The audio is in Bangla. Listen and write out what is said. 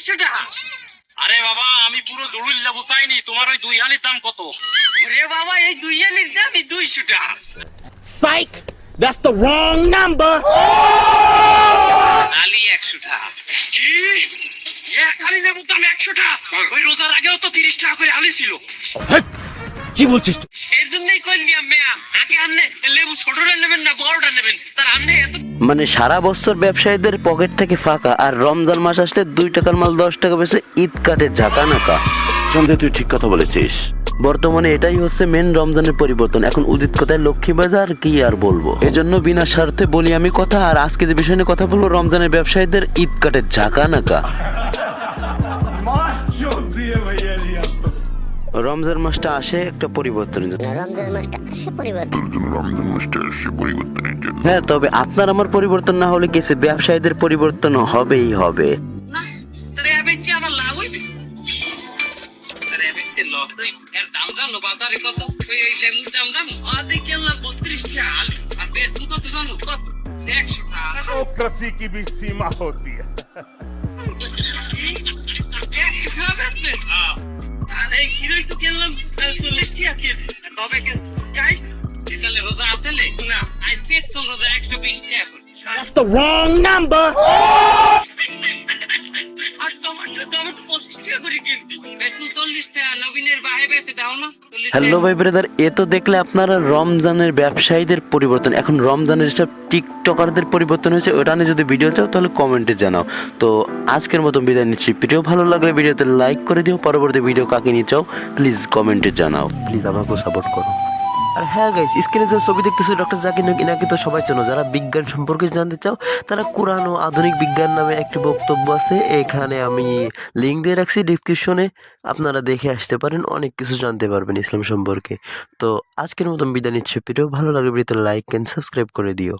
টাকা। আরে বাবা আমি পুরো দড়ুল লেবু চাইনি, তোমার ওই 2 হালির দাম কত? ওরে বাবা এই 2 হালির দামই 200 টাকা। Psych! That's the wrong number! হালি 100 টাকা। কি এক হালি লেবুর দাম 100 টাকা? ওই রোজার আগেও তো 30 টাকা করে হালি ছিল। কি বলছিস তুই? এর জন্যই কইলি মেয়া আগে আপনি লেবু ছোটটা নেবেন না বড়টা নেবেন, তার আপনি এত মানে সারা বছর ব্যবসায়ীদের পকেট থেকে ফাঁকা, আর রমজান মাস আসলে 2 টাকার মাল 10 টাকা বেশি ঈদ কাটে ঝাঁকানাকা। সন্দেহ তুই ঠিক কথা বলেছিস। বর্তমানে এটাই হচ্ছে মেন রমজানের পরিবর্তন। এখন উদিত কথায় লক্ষ্মী বাজার, কি আর বলবো। এজন্য বিনা স্বার্থে বলি আমি কথা। আর আজকে যে বিষয় নিয়ে কথা বলবো, রমজানের ব্যবসায়ীদের ঈদ কাটে ঝাঁকানাকা। রমজান মাসটা আসে একটা পরিবর্তনের জন্য। হ্যাঁ, তবে আপনার আমার পরিবর্তন না হলে কিছু ব্যবসায়ীদের পরিবর্তন হবেই হবে। না তারে আবেছি আমার লাভ হইবে। তারে আবেছি লস হই। এর দাম জানো বাজারে কত? ওই লেবুর দাম জানো? আদি কিনলাম 32 টাকা হালি। আর বেচবো কত জানো? কত? 100 টাকা। डेमोक्रेसी की भी सीमा होती है। 100 টাকা বেচবেন? আর এই কিলোই তো কিনলাম 40 টাকা কেজি। তবে কেন যাই তাহলে রোজা আসলে না আই পেট তো রোজা 120 টাকা করে। That's the wrong number! আর টমেটো 25 টাকা করে কিনছি। বেচুন 40 টাকা। নবীনের বাহে বেচে দাও না 40 টাকা। হ্যালো ভাই ব্রাদার, এ তো দেখলে আপনারা রমজানের ব্যবসায়ীদের পরিবর্তন। এখন রমজানের যেসব টিকটকারদের পরিবর্তন হয়েছে, ওটা নিয়ে যদি ভিডিও চাও তাহলে কমেন্টে জানাও। তো আজকের মতো বিদায় নিচ্ছি। ভিডিও ভালো লাগলে ভিডিওতে লাইক করে দিও। পরবর্তী ভিডিও কাকে নিয়ে চাও প্লিজ কমেন্টে জানাও। প্লিজ আমাকেও সাপোর্ট করো। আর হ্যাঁ গাইস, স্ক্রিনে যে ছবি দেখতেছো ডক্টর জাকির নাকি তো সবাই চেনো। যারা বিজ্ঞান সম্পর্কে জানতে চাও তারা কোরআন ও আধুনিক বিজ্ঞান নামে একটি বক্তব্য আছে, এখানে আমি লিঙ্ক দিয়ে রাখছি ডিসক্রিপশনে, আপনারা দেখে আসতে পারেন, অনেক কিছু জানতে পারবেন ইসলাম সম্পর্কে। তো আজকের মতন বিদায় নিচ্ছি। ভিডিও ভালো লাগলে ভিডিওতে লাইক এন্ড সাবস্ক্রাইব করে দিও।